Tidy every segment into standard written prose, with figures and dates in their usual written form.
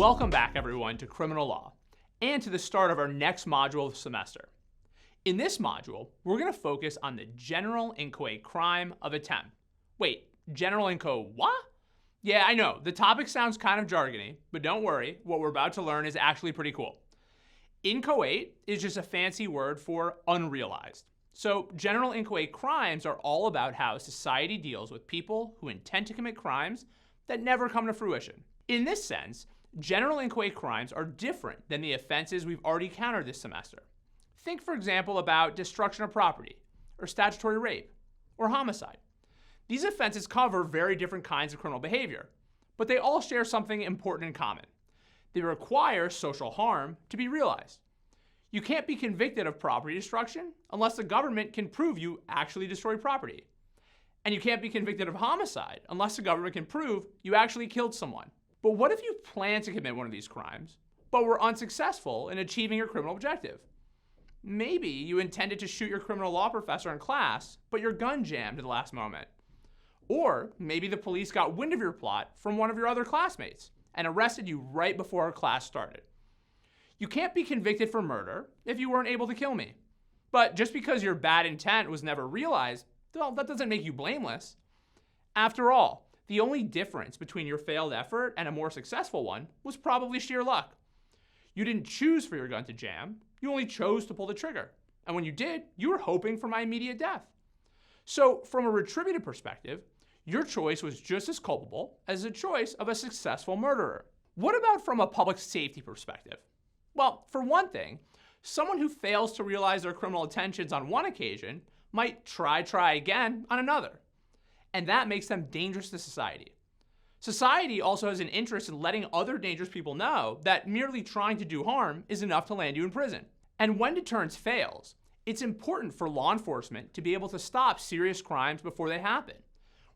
Welcome back, everyone, to criminal law and to the start of our next module of the semester. In this module, we're going to focus on the general inchoate crime of attempt. Wait, general inchoate what? Yeah, I know, the topic sounds kind of jargony, but don't worry, what we're about to learn is actually pretty cool. Inchoate is just a fancy word for unrealized. So general inchoate crimes are all about how society deals with people who intend to commit crimes that never come to fruition. In this sense, general inchoate crimes are different than the offenses we've already countered this semester. Think, for example, about destruction of property, or statutory rape, or homicide. These offenses cover very different kinds of criminal behavior, but they all share something important in common. They require social harm to be realized. You can't be convicted of property destruction unless the government can prove you actually destroyed property. And you can't be convicted of homicide unless the government can prove you actually killed someone. But what if you plan to commit one of these crimes, but were unsuccessful in achieving your criminal objective? Maybe you intended to shoot your criminal law professor in class, but your gun jammed at the last moment. Or maybe the police got wind of your plot from one of your other classmates and arrested you right before our class started. You can't be convicted for murder if you weren't able to kill me. But just because your bad intent was never realized, well, that doesn't make you blameless. After all, the only difference between your failed effort and a more successful one was probably sheer luck. You didn't choose for your gun to jam, you only chose to pull the trigger. And when you did, you were hoping for my immediate death. So from a retributive perspective, your choice was just as culpable as the choice of a successful murderer. What about from a public safety perspective? Well, for one thing, someone who fails to realize their criminal intentions on one occasion might try again on another. And that makes them dangerous to society. Society also has an interest in letting other dangerous people know that merely trying to do harm is enough to land you in prison. And when deterrence fails, it's important for law enforcement to be able to stop serious crimes before they happen,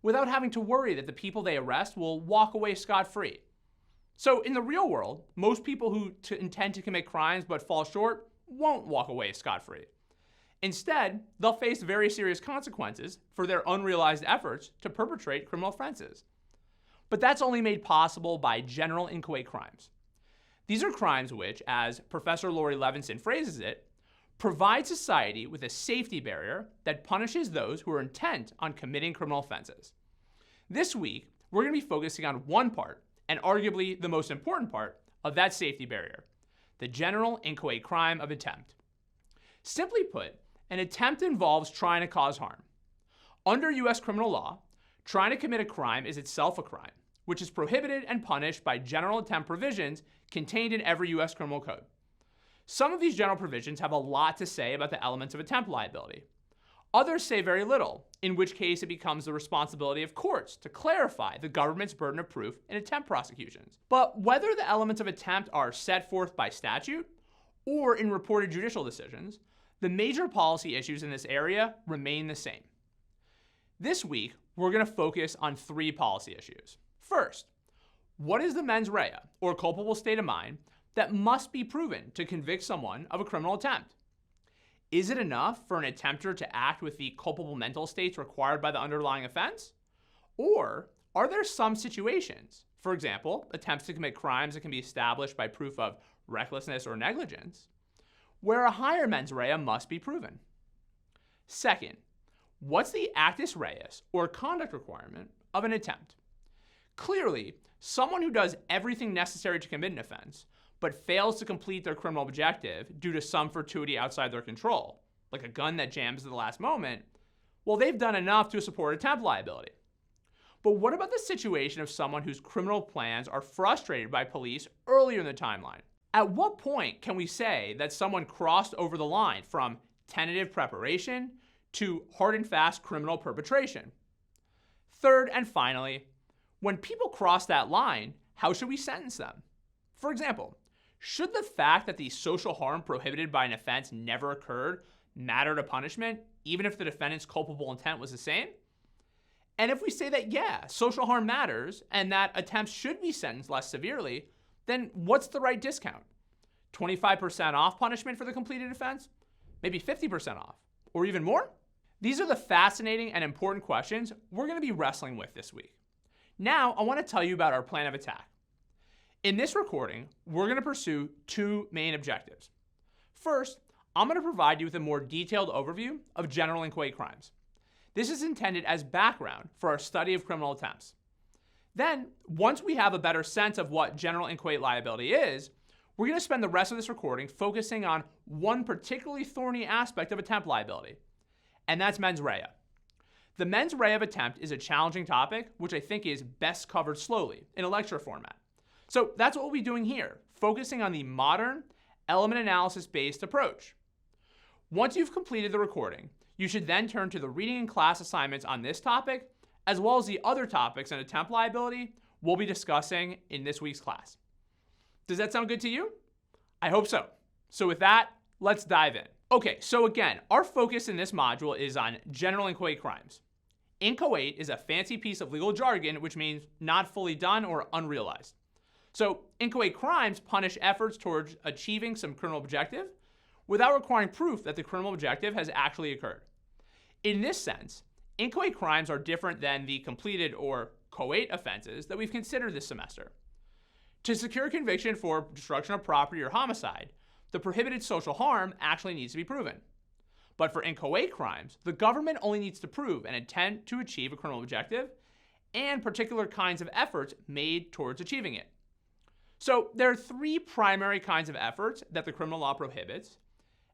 without having to worry that the people they arrest will walk away scot-free. So in the real world, most people who intend to commit crimes but fall short won't walk away scot-free. Instead, they'll face very serious consequences for their unrealized efforts to perpetrate criminal offenses. But that's only made possible by general inchoate crimes. These are crimes which, as Professor Laurie Levenson phrases it, provide society with a safety barrier that punishes those who are intent on committing criminal offenses. This week, we're going to be focusing on one part, and arguably the most important part, of that safety barrier, the general inchoate crime of attempt. Simply put, an attempt involves trying to cause harm. Under U.S. criminal law, trying to commit a crime is itself a crime, which is prohibited and punished by general attempt provisions contained in every U.S. criminal code. Some of these general provisions have a lot to say about the elements of attempt liability. Others say very little, in which case it becomes the responsibility of courts to clarify the government's burden of proof in attempt prosecutions. But whether the elements of attempt are set forth by statute or in reported judicial decisions, the major policy issues in this area remain the same. This week, we're going to focus on three policy issues. First, what is the mens rea, or culpable state of mind, that must be proven to convict someone of a criminal attempt? Is it enough for an attempter to act with the culpable mental states required by the underlying offense? Or are there some situations, for example, attempts to commit crimes that can be established by proof of recklessness or negligence, where a higher mens rea must be proven? Second, what's the actus reus, or conduct requirement, of an attempt? Clearly, someone who does everything necessary to commit an offense, but fails to complete their criminal objective due to some fortuity outside their control, like a gun that jams at the last moment, well, they've done enough to support attempt liability. But what about the situation of someone whose criminal plans are frustrated by police earlier in the timeline? At what point can we say that someone crossed over the line from tentative preparation to hard and fast criminal perpetration? Third and finally, when people cross that line, how should we sentence them? For example, should the fact that the social harm prohibited by an offense never occurred matter to punishment, even if the defendant's culpable intent was the same? And if we say that, yeah, social harm matters and that attempts should be sentenced less severely, then what's the right discount? 25% off punishment for the completed offense? Maybe 50% off? Or even more? These are the fascinating and important questions we're going to be wrestling with this week. Now, I want to tell you about our plan of attack. In this recording, we're going to pursue two main objectives. First, I'm going to provide you with a more detailed overview of general inchoate crimes. This is intended as background for our study of criminal attempts. Then, once we have a better sense of what general inchoate liability is, we're going to spend the rest of this recording focusing on one particularly thorny aspect of attempt liability, and that's mens rea. The mens rea of attempt is a challenging topic, which I think is best covered slowly in a lecture format. So that's what we'll be doing here, focusing on the modern, element analysis-based approach. Once you've completed the recording, you should then turn to the reading and class assignments on this topic, as well as the other topics in attempt liability we'll be discussing in this week's class. Does that sound good to you? I hope so. So with that, let's dive in. Okay, so again, our focus in this module is on general inchoate crimes. Inchoate is a fancy piece of legal jargon which means not fully done or unrealized. So inchoate crimes punish efforts towards achieving some criminal objective without requiring proof that the criminal objective has actually occurred. In this sense, inchoate crimes are different than the completed or coate offenses that we've considered this semester. To secure conviction for destruction of property or homicide, the prohibited social harm actually needs to be proven. But for inchoate crimes, the government only needs to prove an intent to achieve a criminal objective and particular kinds of efforts made towards achieving it. So there are three primary kinds of efforts that the criminal law prohibits,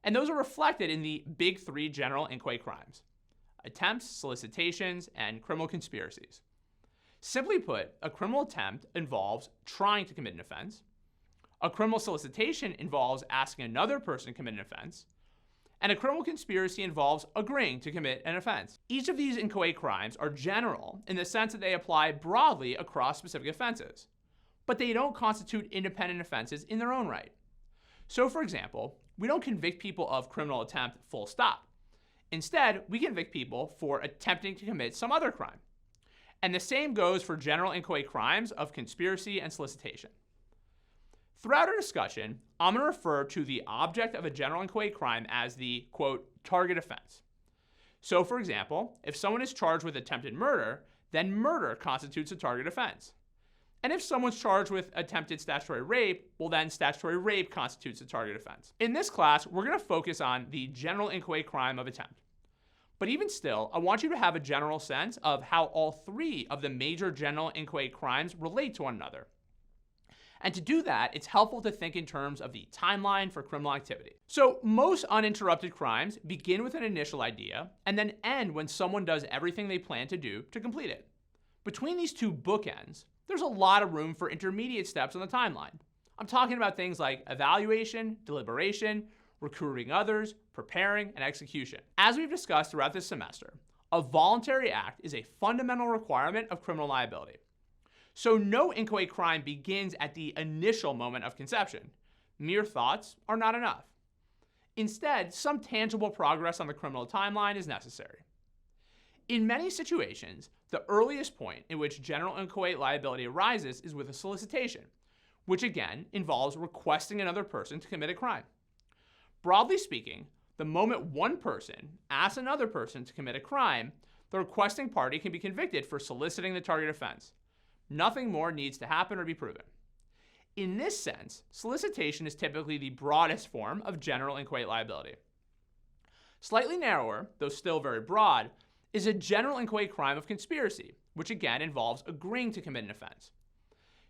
and those are reflected in the big three general inchoate crimes: attempts, solicitations, and criminal conspiracies. Simply put, a criminal attempt involves trying to commit an offense. A criminal solicitation involves asking another person to commit an offense. And a criminal conspiracy involves agreeing to commit an offense. Each of these inchoate crimes are general in the sense that they apply broadly across specific offenses, but they don't constitute independent offenses in their own right. So for example, we don't convict people of criminal attempt full stop. Instead, we convict people for attempting to commit some other crime. And the same goes for general inchoate crimes of conspiracy and solicitation. Throughout our discussion, I'm going to refer to the object of a general inchoate crime as the, quote, target offense. So for example, if someone is charged with attempted murder, then murder constitutes a target offense. And if someone's charged with attempted statutory rape, well then statutory rape constitutes a target offense. In this class, we're going to focus on the general inchoate crime of attempt. But even still, I want you to have a general sense of how all three of the major general inchoate crimes relate to one another. And to do that, it's helpful to think in terms of the timeline for criminal activity. So most uninterrupted crimes begin with an initial idea and then end when someone does everything they plan to do to complete it. Between these two bookends, there's a lot of room for intermediate steps on the timeline. I'm talking about things like evaluation, deliberation, recruiting others, preparing, and execution. As we've discussed throughout this semester, a voluntary act is a fundamental requirement of criminal liability. So no inchoate crime begins at the initial moment of conception. Mere thoughts are not enough. Instead, some tangible progress on the criminal timeline is necessary. In many situations, the earliest point in which general inchoate liability arises is with a solicitation, which again involves requesting another person to commit a crime. Broadly speaking, the moment one person asks another person to commit a crime, the requesting party can be convicted for soliciting the target offense. Nothing more needs to happen or be proven. In this sense, solicitation is typically the broadest form of general inchoate liability. Slightly narrower, though still very broad, is a general inchoate crime of conspiracy, which again involves agreeing to commit an offense.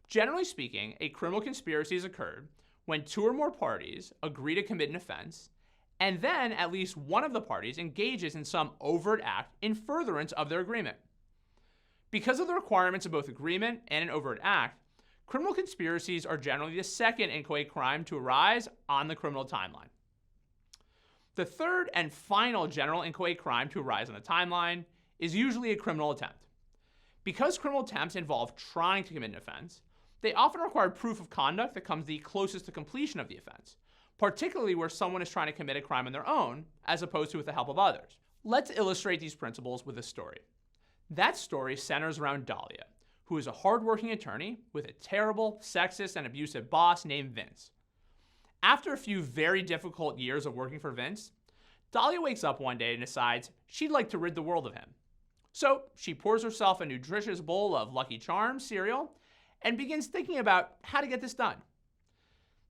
Generally speaking, a criminal conspiracy has occurred when two or more parties agree to commit an offense, and then at least one of the parties engages in some overt act in furtherance of their agreement. Because of the requirements of both agreement and an overt act, criminal conspiracies are generally the second inchoate crime to arise on the criminal timeline. The third and final general inchoate crime to arise on the timeline is usually a criminal attempt. Because criminal attempts involve trying to commit an offense, they often require proof of conduct that comes the closest to completion of the offense, particularly where someone is trying to commit a crime on their own, as opposed to with the help of others. Let's illustrate these principles with a story. That story centers around Dahlia, who is a hardworking attorney with a terrible, sexist, and abusive boss named Vince. After a few very difficult years of working for Vince, Dahlia wakes up one day and decides she'd like to rid the world of him. So she pours herself a nutritious bowl of Lucky Charms cereal and begins thinking about how to get this done.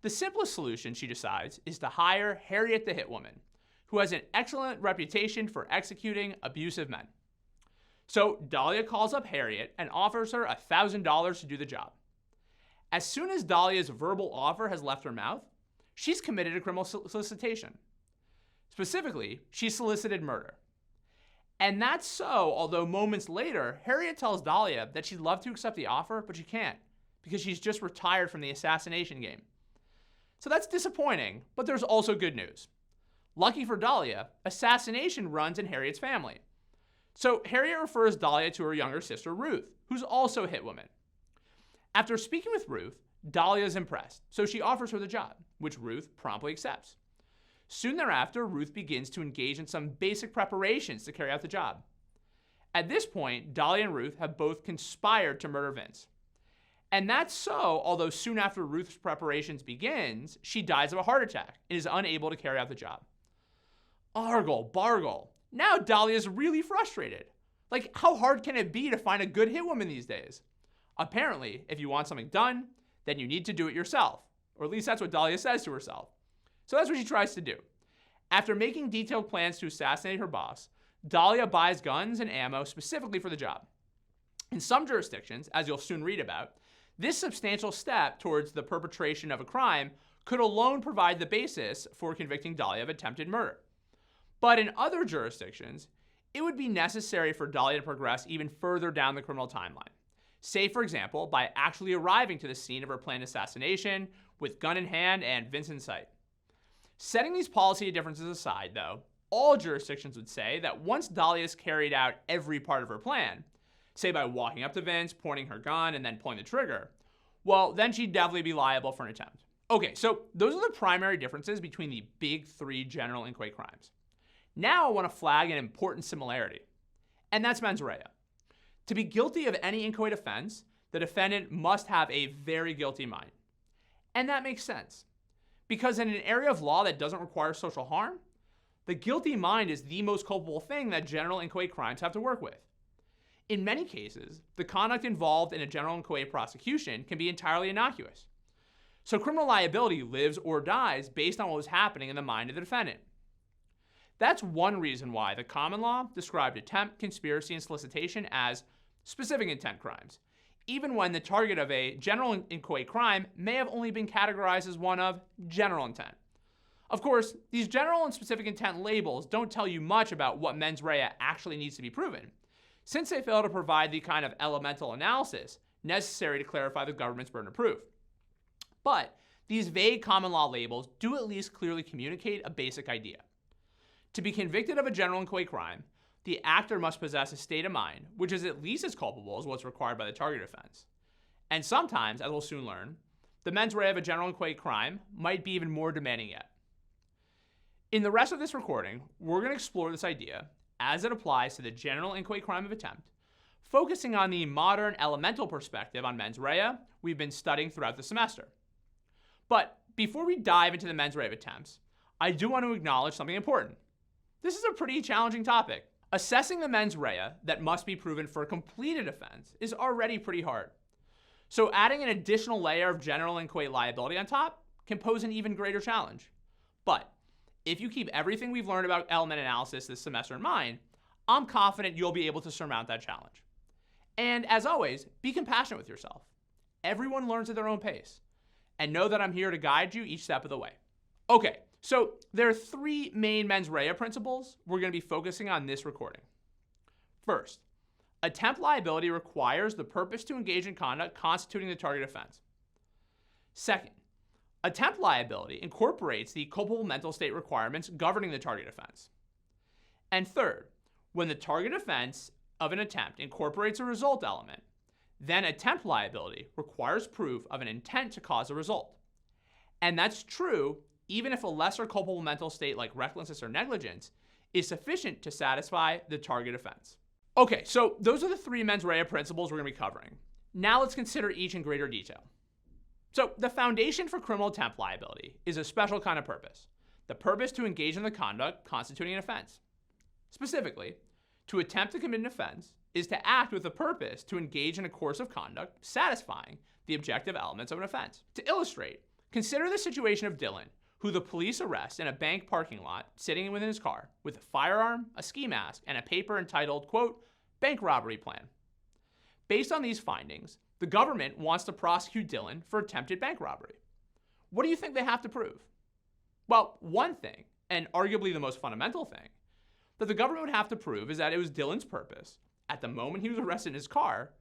The simplest solution, she decides, is to hire Harriet the Hitwoman, who has an excellent reputation for executing abusive men. So Dahlia calls up Harriet and offers her $1,000 to do the job. As soon as Dahlia's verbal offer has left her mouth, she's committed a criminal solicitation. Specifically, she solicited murder. And that's so, although moments later, Harriet tells Dahlia that she'd love to accept the offer, but she can't, because she's just retired from the assassination game. So that's disappointing, but there's also good news. Lucky for Dahlia, assassination runs in Harriet's family. So Harriet refers Dahlia to her younger sister, Ruth, who's also a hitwoman. After speaking with Ruth, Dahlia is impressed, so she offers her the job, which Ruth promptly accepts. Soon thereafter, Ruth begins to engage in some basic preparations to carry out the job. At this point, Dahlia and Ruth have both conspired to murder Vince. And that's so, although soon after Ruth's preparations begins, she dies of a heart attack and is unable to carry out the job. Argle bargle. Now Dahlia's really frustrated. Like, how hard can it be to find a good hitwoman these days? Apparently, if you want something done, then you need to do it yourself. Or at least that's what Dahlia says to herself. So that's what she tries to do. After making detailed plans to assassinate her boss, Dahlia buys guns and ammo specifically for the job. In some jurisdictions, as you'll soon read about, this substantial step towards the perpetration of a crime could alone provide the basis for convicting Dahlia of attempted murder. But in other jurisdictions, it would be necessary for Dahlia to progress even further down the criminal timeline. Say, for example, by actually arriving to the scene of her planned assassination with gun in hand and Vince in sight. Setting these policy differences aside, though, all jurisdictions would say that once Dahlia's carried out every part of her plan, say by walking up to Vince, pointing her gun, and then pulling the trigger, well, then she'd definitely be liable for an attempt. Okay, so those are the primary differences between the big three general inchoate crimes. Now I want to flag an important similarity, and that's mens rea. To be guilty of any inchoate offense, the defendant must have a very guilty mind. And that makes sense, because in an area of law that doesn't require social harm, the guilty mind is the most culpable thing that general inchoate crimes have to work with. In many cases, the conduct involved in a general inchoate prosecution can be entirely innocuous. So criminal liability lives or dies based on what was happening in the mind of the defendant. That's one reason why the common law described attempt, conspiracy, and solicitation as specific intent crimes, even when the target of a general inchoate crime may have only been categorized as one of general intent. Of course, these general and specific intent labels don't tell you much about what mens rea actually needs to be proven, since they fail to provide the kind of elemental analysis necessary to clarify the government's burden of proof. But these vague common law labels do at least clearly communicate a basic idea. To be convicted of a general inchoate crime, the actor must possess a state of mind which is at least as culpable as what's required by the target offense. And sometimes, as we'll soon learn, the mens rea of a general inchoate crime might be even more demanding yet. In the rest of this recording, we're going to explore this idea as it applies to the general inchoate crime of attempt, focusing on the modern elemental perspective on mens rea we've been studying throughout the semester. But before we dive into the mens rea of attempts, I do want to acknowledge something important. This is a pretty challenging topic. Assessing the mens rea that must be proven for a completed offense is already pretty hard. So adding an additional layer of general inchoate liability on top can pose an even greater challenge. But if you keep everything we've learned about element analysis this semester in mind, I'm confident you'll be able to surmount that challenge. And as always, be compassionate with yourself. Everyone learns at their own pace. And know that I'm here to guide you each step of the way. Okay, so there are three main mens rea principles we're going to be focusing on this recording. First, attempt liability requires the purpose to engage in conduct constituting the target offense. Second, attempt liability incorporates the culpable mental state requirements governing the target offense. And third, when the target offense of an attempt incorporates a result element, then attempt liability requires proof of an intent to cause a result. And that's true even if a lesser culpable mental state like recklessness or negligence is sufficient to satisfy the target offense. Okay, so those are the three mens rea principles we're going to be covering. Now let's consider each in greater detail. So the foundation for criminal attempt liability is a special kind of purpose, the purpose to engage in the conduct constituting an offense. Specifically, to attempt to commit an offense is to act with a purpose to engage in a course of conduct satisfying the objective elements of an offense. To illustrate, consider the situation of Dylan, who the police arrest in a bank parking lot sitting within his car with a firearm, a ski mask, and a paper entitled, quote, bank robbery plan. Based on these findings, the government wants to prosecute Dylan for attempted bank robbery. What do you think they have to prove? Well, one thing, and arguably the most fundamental thing, that the government would have to prove is that it was Dylan's purpose, at the moment he was arrested in his car,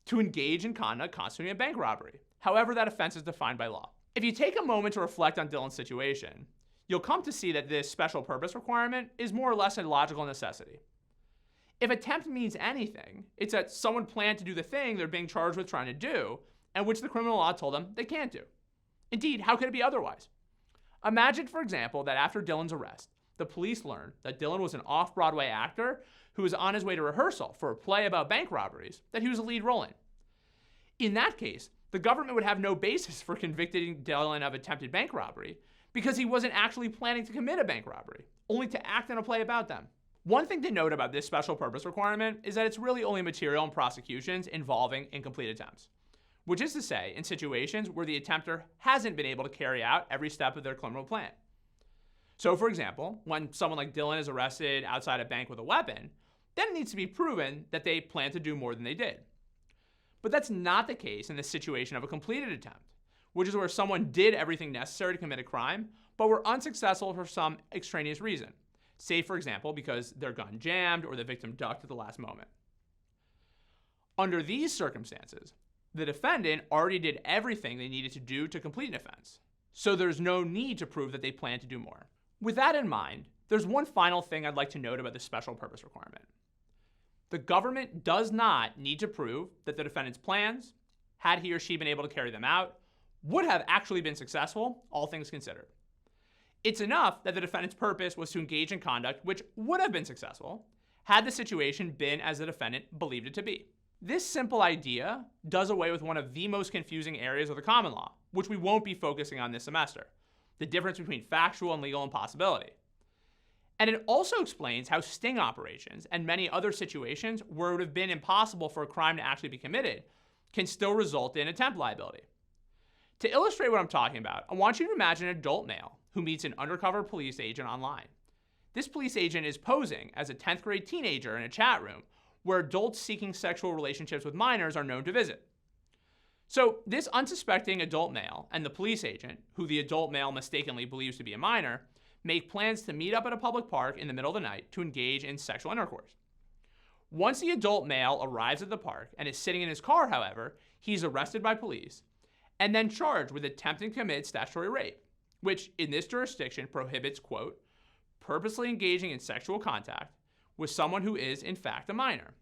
to engage in conduct constituting a bank robbery, however that offense is defined by law. If you take a moment to reflect on Dylan's situation, you'll come to see that this special purpose requirement is more or less a logical necessity. If attempt means anything, it's that someone planned to do the thing they're being charged with trying to do, and which the criminal law told them they can't do. Indeed, how could it be otherwise? Imagine, for example, that after Dylan's arrest, the police learned that Dylan was an off-Broadway actor who was on his way to rehearsal for a play about bank robberies that he was a lead role in. In that case, the government would have no basis for convicting Dylan of attempted bank robbery because he wasn't actually planning to commit a bank robbery, only to act in a play about them. One thing to note about this special purpose requirement is that it's really only material in prosecutions involving incomplete attempts, which is to say, in situations where the attempter hasn't been able to carry out every step of their criminal plan. So, for example, when someone like Dylan is arrested outside a bank with a weapon, then it needs to be proven that they plan to do more than they did. But that's not the case in the situation of a completed attempt, which is where someone did everything necessary to commit a crime, but were unsuccessful for some extraneous reason. Say, for example, because their gun jammed or the victim ducked at the last moment. Under these circumstances, the defendant already did everything they needed to do to complete an offense, so there's no need to prove that they plan to do more. With that in mind, there's one final thing I'd like to note about the special purpose requirement. The government does not need to prove that the defendant's plans, had he or she been able to carry them out, would have actually been successful, all things considered. It's enough that the defendant's purpose was to engage in conduct which would have been successful had the situation been as the defendant believed it to be. This simple idea does away with one of the most confusing areas of the common law, which we won't be focusing on this semester, the difference between factual and legal impossibility. And it also explains how sting operations and many other situations where it would have been impossible for a crime to actually be committed can still result in attempt liability. To illustrate what I'm talking about, I want you to imagine an adult male who meets an undercover police agent online. This police agent is posing as a 10th grade teenager in a chat room where adults seeking sexual relationships with minors are known to visit. So this unsuspecting adult male and the police agent, who the adult male mistakenly believes to be a minor, make plans to meet up at a public park in the middle of the night to engage in sexual intercourse. Once the adult male arrives at the park and is sitting in his car, however, he's arrested by police and then charged with attempting to commit statutory rape, which in this jurisdiction prohibits, quote, purposely engaging in sexual contact with someone who is in fact a minor.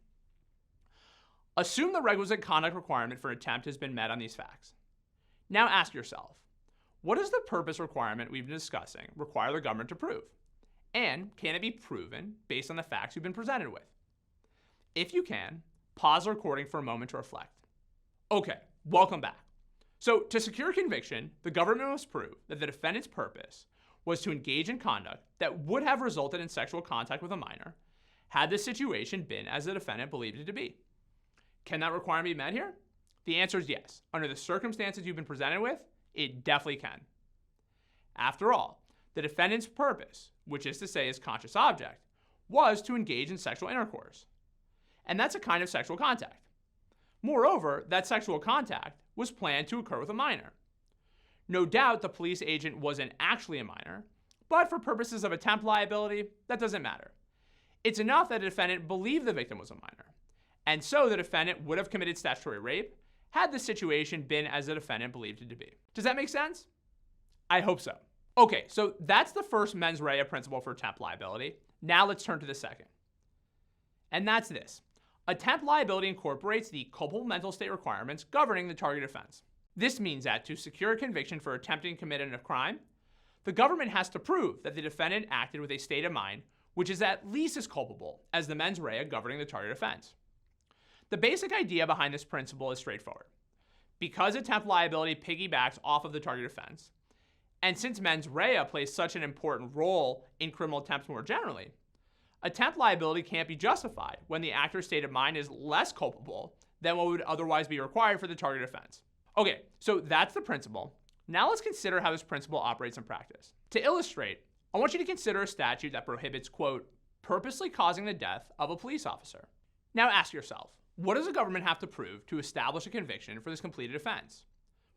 Assume the requisite conduct requirement for attempt has been met on these facts. Now ask yourself, what does the purpose requirement we've been discussing require the government to prove? And can it be proven based on the facts you've been presented with? If you can, pause the recording for a moment to reflect. Okay, welcome back. So to secure conviction, the government must prove that the defendant's purpose was to engage in conduct that would have resulted in sexual contact with a minor had the situation been as the defendant believed it to be. Can that requirement be met here? The answer is yes. Under the circumstances you've been presented with, it definitely can. After all, the defendant's purpose, which is to say his conscious object, was to engage in sexual intercourse. And that's a kind of sexual contact. Moreover, that sexual contact was planned to occur with a minor. No doubt the police agent wasn't actually a minor, but for purposes of attempt liability, that doesn't matter. It's enough that the defendant believed the victim was a minor, and so the defendant would have committed statutory rape had the situation been as the defendant believed it to be. Does that make sense? I hope so. Okay, so that's the first mens rea principle for attempt liability. Now let's turn to the second. And that's this. Attempt liability incorporates the culpable mental state requirements governing the target offense. This means that to secure a conviction for attempting to commit a crime, the government has to prove that the defendant acted with a state of mind which is at least as culpable as the mens rea governing the target offense. The basic idea behind this principle is straightforward. Because attempt liability piggybacks off of the target offense, and since mens rea plays such an important role in criminal attempts more generally, attempt liability can't be justified when the actor's state of mind is less culpable than what would otherwise be required for the target offense. Okay, so that's the principle. Now let's consider how this principle operates in practice. To illustrate, I want you to consider a statute that prohibits, quote, purposely causing the death of a police officer. Now ask yourself, what does the government have to prove to establish a conviction for this completed offense?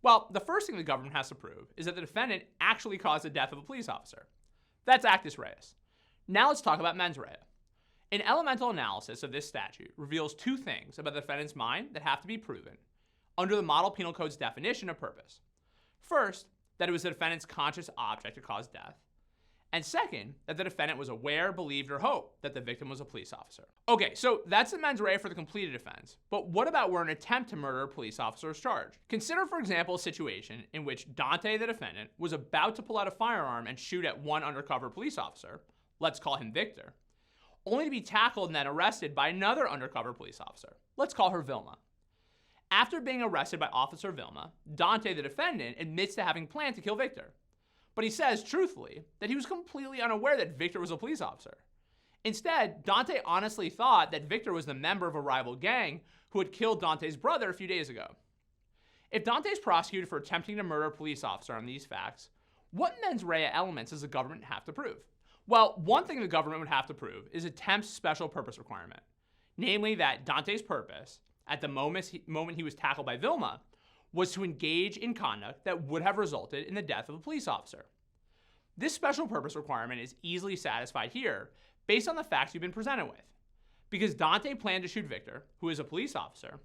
Well, the first thing the government has to prove is that the defendant actually caused the death of a police officer. That's actus reus. Now let's talk about mens rea. An elemental analysis of this statute reveals two things about the defendant's mind that have to be proven under the Model Penal Code's definition of purpose. First, that it was the defendant's conscious object to cause death. And second, that the defendant was aware, believed, or hoped that the victim was a police officer. Okay, so that's the mens rea for the completed offense. But what about where an attempt to murder a police officer is charged? Consider, for example, a situation in which Dante, the defendant, was about to pull out a firearm and shoot at one undercover police officer, let's call him Victor, only to be tackled and then arrested by another undercover police officer. Let's call her Vilma. After being arrested by Officer Vilma, Dante, the defendant, admits to having planned to kill Victor. But he says, truthfully, that he was completely unaware that Victor was a police officer. Instead, Dante honestly thought that Victor was the member of a rival gang who had killed Dante's brother a few days ago. If Dante is prosecuted for attempting to murder a police officer on these facts, what mens rea elements does the government have to prove? Well, one thing the government would have to prove is attempt's special purpose requirement, namely that Dante's purpose, at the moment he was tackled by Vilma, was to engage in conduct that would have resulted in the death of a police officer. This special purpose requirement is easily satisfied here based on the facts you've been presented with. Because Dante planned to shoot Victor, who is a police officer,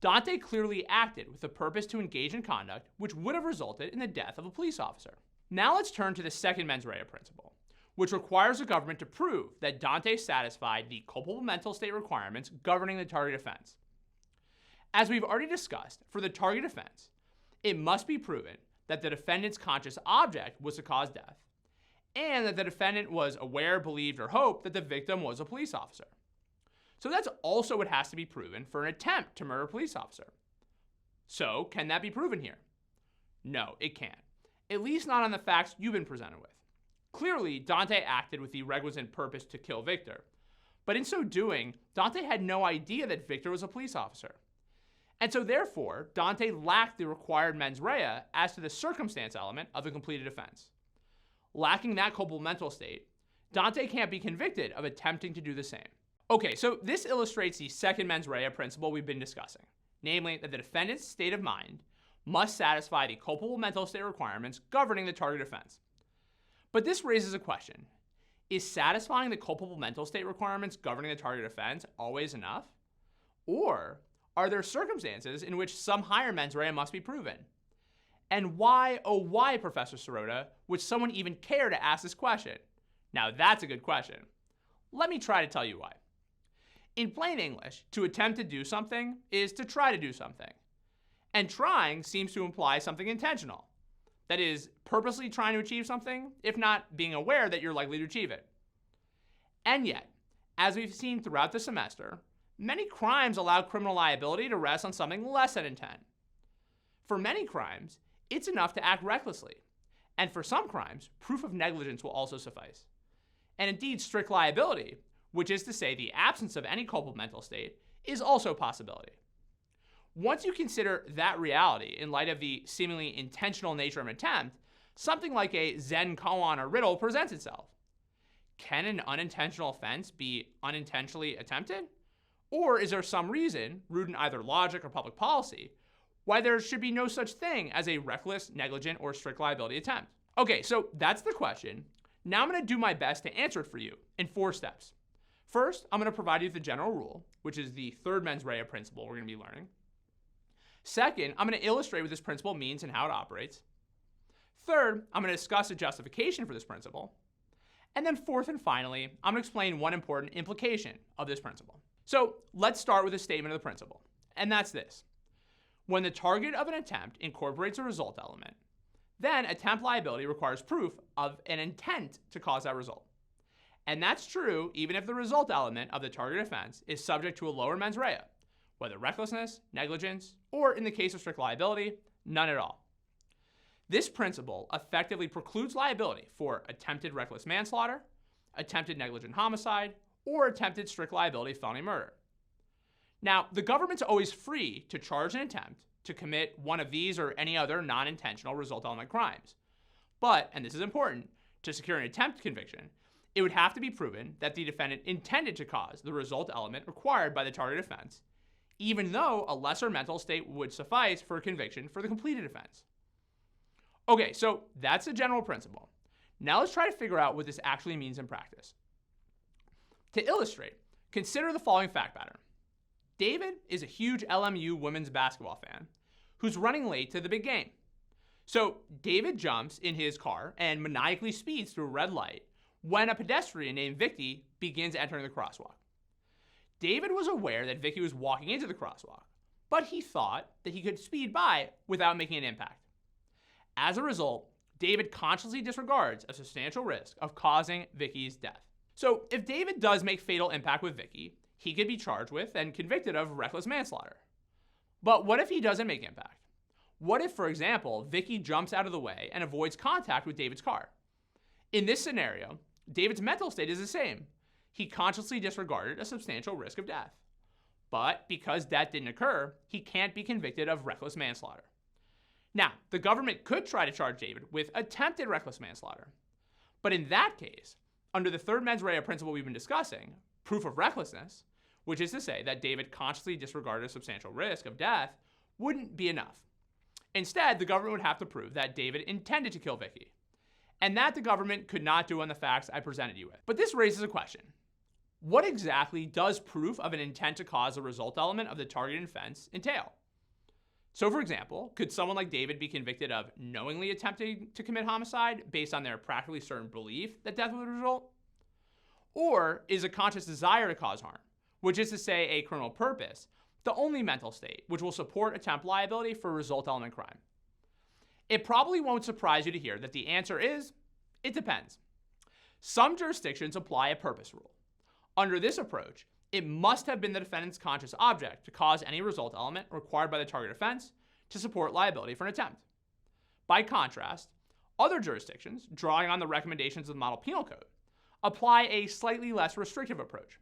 Dante clearly acted with the purpose to engage in conduct which would have resulted in the death of a police officer. Now let's turn to the second mens rea principle, which requires the government to prove that Dante satisfied the culpable mental state requirements governing the target offense. As we've already discussed, for the target offense, it must be proven that the defendant's conscious object was to cause death, and that the defendant was aware, believed, or hoped that the victim was a police officer. So that's also what has to be proven for an attempt to murder a police officer. So, can that be proven here? No, it can't. At least not on the facts you've been presented with. Clearly, Dante acted with the requisite purpose to kill Victor, but in so doing, Dante had no idea that Victor was a police officer. And so therefore, Dante lacked the required mens rea as to the circumstance element of the completed offense. Lacking that culpable mental state, Dante can't be convicted of attempting to do the same. Okay, so this illustrates the second mens rea principle we've been discussing, namely that the defendant's state of mind must satisfy the culpable mental state requirements governing the target offense. But this raises a question. Is satisfying the culpable mental state requirements governing the target offense always enough? Or are there circumstances in which some higher mens rea must be proven? And why, oh why, Professor Sirota, would someone even care to ask this question? Now that's a good question. Let me try to tell you why. In plain English, to attempt to do something is to try to do something. And trying seems to imply something intentional. That is, purposely trying to achieve something, if not being aware that you're likely to achieve it. And yet, as we've seen throughout the semester, many crimes allow criminal liability to rest on something less than intent. For many crimes, it's enough to act recklessly. And for some crimes, proof of negligence will also suffice. And indeed, strict liability, which is to say the absence of any culpable mental state, is also a possibility. Once you consider that reality in light of the seemingly intentional nature of an attempt, something like a Zen koan or riddle presents itself. Can an unintentional offense be unintentionally attempted? Or is there some reason, rooted in either logic or public policy, why there should be no such thing as a reckless, negligent, or strict liability attempt? Okay, so that's the question. Now I'm going to do my best to answer it for you in 4 steps. First, I'm going to provide you with the general rule, which is the third mens rea principle we're going to be learning. Second, I'm going to illustrate what this principle means and how it operates. Third, I'm going to discuss a justification for this principle. And then fourth and finally, I'm going to explain one important implication of this principle. So let's start with a statement of the principle, and that's this. When the target of an attempt incorporates a result element, then attempt liability requires proof of an intent to cause that result. And that's true even if the result element of the target offense is subject to a lower mens rea, whether recklessness, negligence, or in the case of strict liability, none at all. This principle effectively precludes liability for attempted reckless manslaughter, attempted negligent homicide, or attempted strict liability felony murder. Now, the government's always free to charge an attempt to commit one of these or any other non-intentional result element crimes. But, and this is important, to secure an attempt conviction, it would have to be proven that the defendant intended to cause the result element required by the target offense, even though a lesser mental state would suffice for a conviction for the completed offense. Okay, so that's the general principle. Now let's try to figure out what this actually means in practice. To illustrate, consider the following fact pattern. David is a huge LMU women's basketball fan who's running late to the big game. So David jumps in his car and maniacally speeds through a red light when a pedestrian named Vicky begins entering the crosswalk. David was aware that Vicky was walking into the crosswalk, but he thought that he could speed by without making an impact. As a result, David consciously disregards a substantial risk of causing Vicky's death. So if David does make fatal impact with Vicky, he could be charged with and convicted of reckless manslaughter. But what if he doesn't make impact? What if, for example, Vicky jumps out of the way and avoids contact with David's car? In this scenario, David's mental state is the same. He consciously disregarded a substantial risk of death. But because that didn't occur, he can't be convicted of reckless manslaughter. Now, the government could try to charge David with attempted reckless manslaughter. But in that case, under the third mens rea principle we've been discussing, proof of recklessness, which is to say that David consciously disregarded a substantial risk of death, wouldn't be enough. Instead, the government would have to prove that David intended to kill Vicky, and that the government could not do on the facts I presented you with. But this raises a question. What exactly does proof of an intent to cause a result element of the targeted offense entail? So, for example, could someone like David be convicted of knowingly attempting to commit homicide based on their practically certain belief that death would result? Or is a conscious desire to cause harm, which is to say a criminal purpose, the only mental state which will support attempt liability for a result element crime? It probably won't surprise you to hear that the answer is, it depends. Some jurisdictions apply a purpose rule. Under this approach, it must have been the defendant's conscious object to cause any result element required by the target offense to support liability for an attempt. By contrast, other jurisdictions, drawing on the recommendations of the Model Penal Code, apply a slightly less restrictive approach.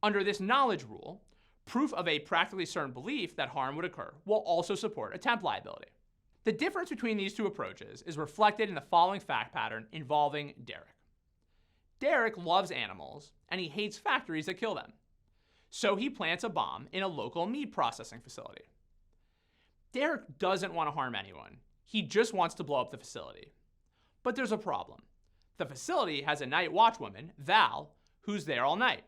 Under this knowledge rule, proof of a practically certain belief that harm would occur will also support attempt liability. The difference between these two approaches is reflected in the following fact pattern involving Derek. Derek loves animals, and he hates factories that kill them. So he plants a bomb in a local meat processing facility. Derek doesn't want to harm anyone. He just wants to blow up the facility. But there's a problem. The facility has a night watchwoman, Val, who's there all night.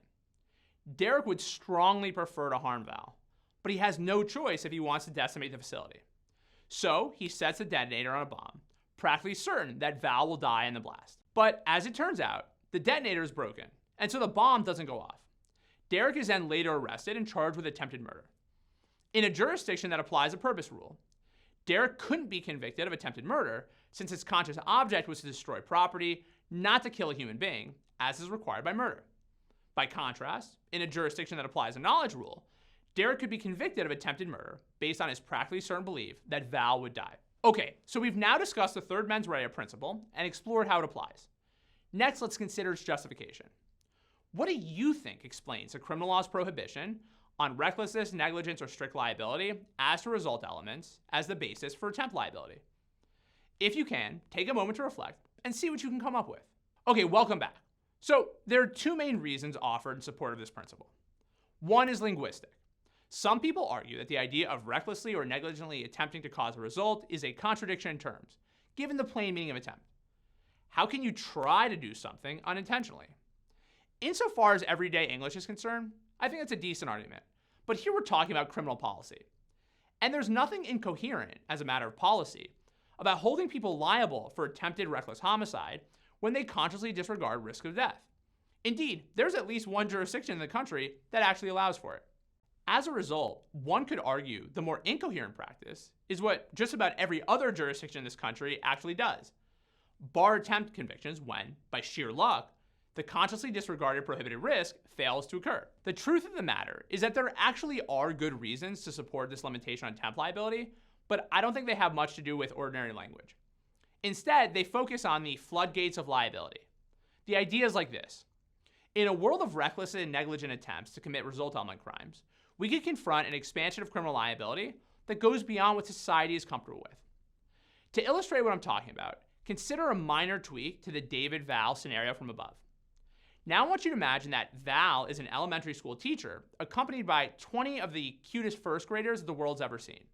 Derek would strongly prefer to harm Val, but he has no choice if he wants to decimate the facility. So he sets a detonator on a bomb, practically certain that Val will die in the blast. But as it turns out, the detonator is broken, and so the bomb doesn't go off. Derek is then later arrested and charged with attempted murder. In a jurisdiction that applies a purpose rule, Derek couldn't be convicted of attempted murder since his conscious object was to destroy property, not to kill a human being, as is required by murder. By contrast, in a jurisdiction that applies a knowledge rule, Derek could be convicted of attempted murder based on his practically certain belief that Val would die. Okay, so we've now discussed the third mens rea principle and explored how it applies. Next, let's consider its justification. What do you think explains the criminal law's prohibition on recklessness, negligence, or strict liability as to result elements as the basis for attempt liability? If you can, take a moment to reflect and see what you can come up with. Okay, welcome back. So there are two main reasons offered in support of this principle. One is linguistic. Some people argue that the idea of recklessly or negligently attempting to cause a result is a contradiction in terms, given the plain meaning of attempt. How can you try to do something unintentionally? Insofar as everyday English is concerned, I think that's a decent argument. But here we're talking about criminal policy. And there's nothing incoherent, as a matter of policy, about holding people liable for attempted reckless homicide when they consciously disregard risk of death. Indeed, there's at least one jurisdiction in the country that actually allows for it. As a result, one could argue the more incoherent practice is what just about every other jurisdiction in this country actually does. Bar attempt convictions when, by sheer luck, the consciously disregarded prohibited risk fails to occur. The truth of the matter is that there actually are good reasons to support this limitation on attempt liability, but I don't think they have much to do with ordinary language. Instead, they focus on the floodgates of liability. The idea is like this. In a world of reckless and negligent attempts to commit result element crimes, we could confront an expansion of criminal liability that goes beyond what society is comfortable with. To illustrate what I'm talking about, consider a minor tweak to the David-Val scenario from above. Now I want you to imagine that Val is an elementary school teacher accompanied by 20 of the cutest first graders the world's ever seen.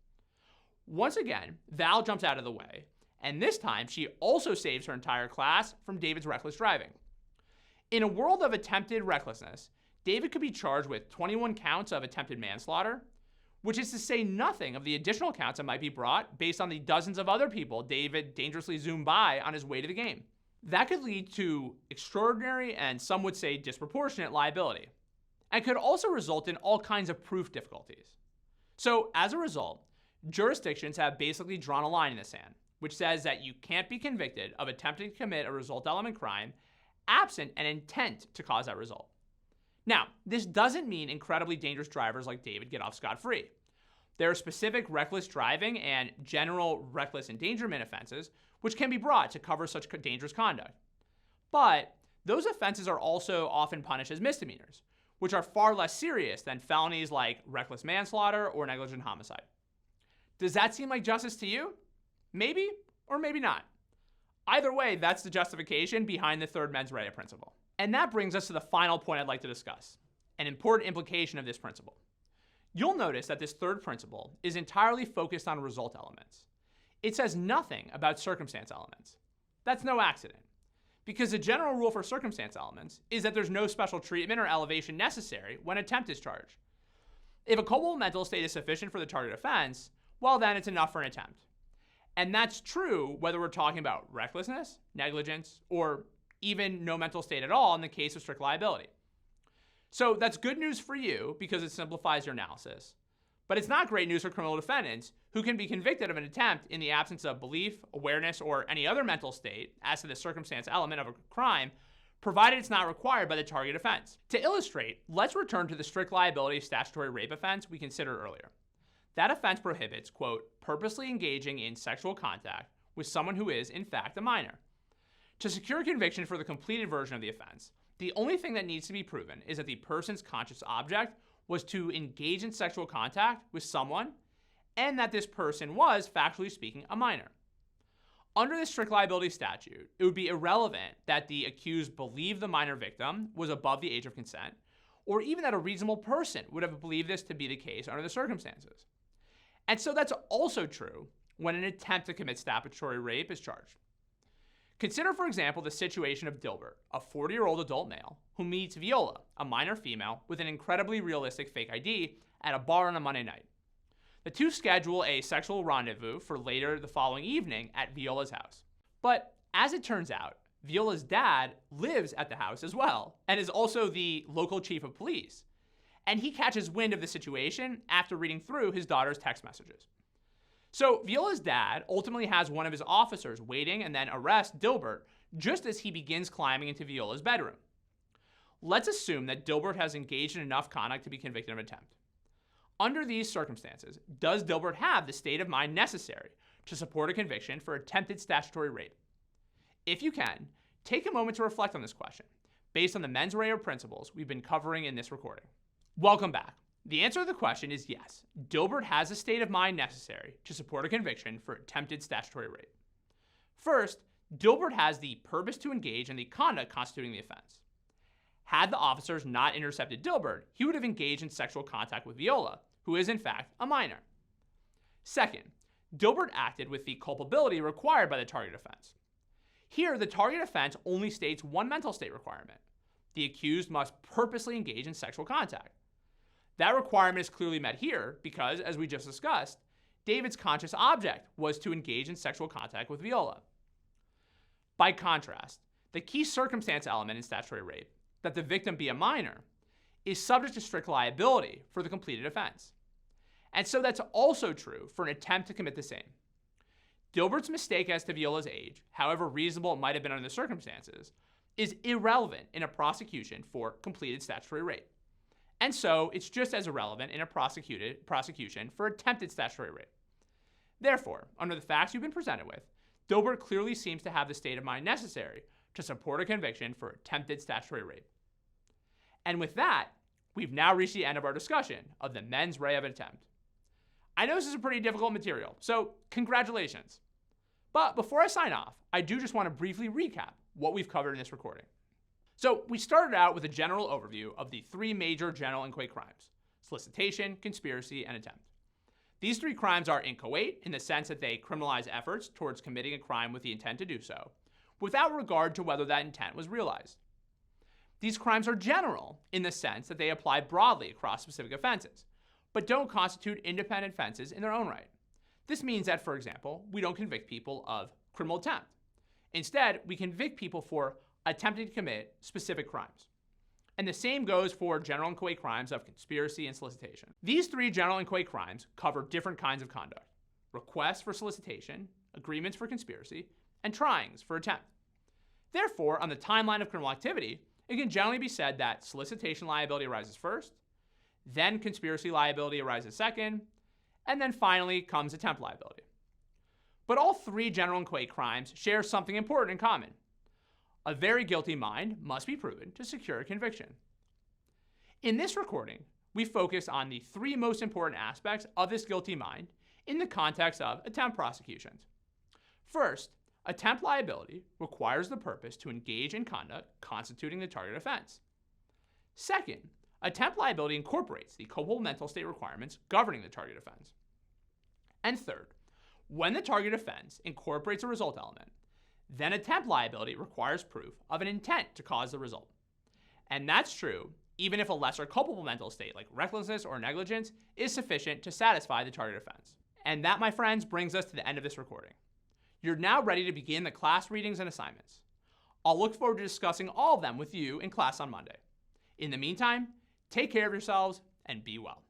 Once again, Val jumps out of the way, and this time she also saves her entire class from David's reckless driving. In a world of attempted recklessness, David could be charged with 21 counts of attempted manslaughter, which is to say nothing of the additional counts that might be brought based on the dozens of other people David dangerously zoomed by on his way to the game. That could lead to extraordinary and some would say disproportionate liability, and could also result in all kinds of proof difficulties. So as a result, jurisdictions have basically drawn a line in the sand, which says that you can't be convicted of attempting to commit a result element crime absent an intent to cause that result. Now, this doesn't mean incredibly dangerous drivers like David get off scot-free. There are specific reckless driving and general reckless endangerment offenses which can be brought to cover such dangerous conduct. But those offenses are also often punished as misdemeanors, which are far less serious than felonies like reckless manslaughter or negligent homicide. Does that seem like justice to you? Maybe, or maybe not. Either way, that's the justification behind the third mens rea principle. And that brings us to the final point I'd like to discuss, an important implication of this principle. You'll notice that this third principle is entirely focused on result elements. It says nothing about circumstance elements. That's no accident, because the general rule for circumstance elements is that there's no special treatment or elevation necessary when attempt is charged. If a culpable mental state is sufficient for the target offense, well then it's enough for an attempt. And that's true whether we're talking about recklessness, negligence, or even no mental state at all in the case of strict liability. So that's good news for you because it simplifies your analysis. But it's not great news for criminal defendants who can be convicted of an attempt in the absence of belief, awareness, or any other mental state as to the circumstance element of a crime, provided it's not required by the target offense. To illustrate, let's return to the strict liability statutory rape offense we considered earlier. That offense prohibits, quote, purposely engaging in sexual contact with someone who is, in fact, a minor. To secure conviction for the completed version of the offense, the only thing that needs to be proven is that the person's conscious object was to engage in sexual contact with someone, and that this person was, factually speaking, a minor. Under the strict liability statute, it would be irrelevant that the accused believed the minor victim was above the age of consent, or even that a reasonable person would have believed this to be the case under the circumstances. And so that's also true when an attempt to commit statutory rape is charged. Consider, for example, the situation of Dilbert, a 40-year-old adult male who meets Viola, a minor female, with an incredibly realistic fake ID at a bar on a Monday night. The two schedule a sexual rendezvous for later the following evening at Viola's house. But as it turns out, Viola's dad lives at the house as well, and is also the local chief of police. And he catches wind of the situation after reading through his daughter's text messages. So Viola's dad ultimately has one of his officers waiting and then arrest Dilbert just as he begins climbing into Viola's bedroom. Let's assume that Dilbert has engaged in enough conduct to be convicted of attempt. Under these circumstances, does Dilbert have the state of mind necessary to support a conviction for attempted statutory rape? If you can, take a moment to reflect on this question, based on the mens rea principles we've been covering in this recording. Welcome back. The answer to the question is yes, Dilbert has a state of mind necessary to support a conviction for attempted statutory rape. First, Dilbert has the purpose to engage in the conduct constituting the offense. Had the officers not intercepted Dilbert, he would have engaged in sexual contact with Viola, who is in fact a minor. Second, Dilbert acted with the culpability required by the target offense. Here, the target offense only states one mental state requirement. The accused must purposely engage in sexual contact. That requirement is clearly met here because, as we just discussed, David's conscious object was to engage in sexual contact with Viola. By contrast, the key circumstance element in statutory rape, that the victim be a minor, is subject to strict liability for the completed offense. And so that's also true for an attempt to commit the same. Dilbert's mistake as to Viola's age, however reasonable it might have been under the circumstances, is irrelevant in a prosecution for completed statutory rape. And so it's just as irrelevant in a prosecution for attempted statutory rape. Therefore, under the facts you've been presented with, Dilbert clearly seems to have the state of mind necessary to support a conviction for attempted statutory rape. And with that, we've now reached the end of our discussion of the mens rea of an attempt. I know this is a pretty difficult material, so congratulations. But before I sign off, I do just want to briefly recap what we've covered in this recording. So we started out with a general overview of the three major general inchoate crimes: solicitation, conspiracy, and attempt. These three crimes are inchoate in the sense that they criminalize efforts towards committing a crime with the intent to do so, without regard to whether that intent was realized. These crimes are general in the sense that they apply broadly across specific offenses, but don't constitute independent offenses in their own right. This means that, for example, we don't convict people of criminal attempt. Instead, we convict people for attempting to commit specific crimes. And the same goes for general inchoate crimes of conspiracy and solicitation. These three general inchoate crimes cover different kinds of conduct: requests for solicitation, agreements for conspiracy, and tryings for attempt. Therefore, on the timeline of criminal activity, it can generally be said that solicitation liability arises first, then conspiracy liability arises second, and then finally comes attempt liability. But all three general inchoate crimes share something important in common. A very guilty mind must be proven to secure a conviction. In this recording, we focus on the three most important aspects of this guilty mind in the context of attempt prosecutions. First, attempt liability requires the purpose to engage in conduct constituting the target offense. Second, attempt liability incorporates the culpable mental state requirements governing the target offense. And third, when the target offense incorporates a result element, then attempt liability requires proof of an intent to cause the result. And that's true even if a lesser culpable mental state like recklessness or negligence is sufficient to satisfy the target offense. And that, my friends, brings us to the end of this recording. You're now ready to begin the class readings and assignments. I'll look forward to discussing all of them with you in class on Monday. In the meantime, take care of yourselves and be well.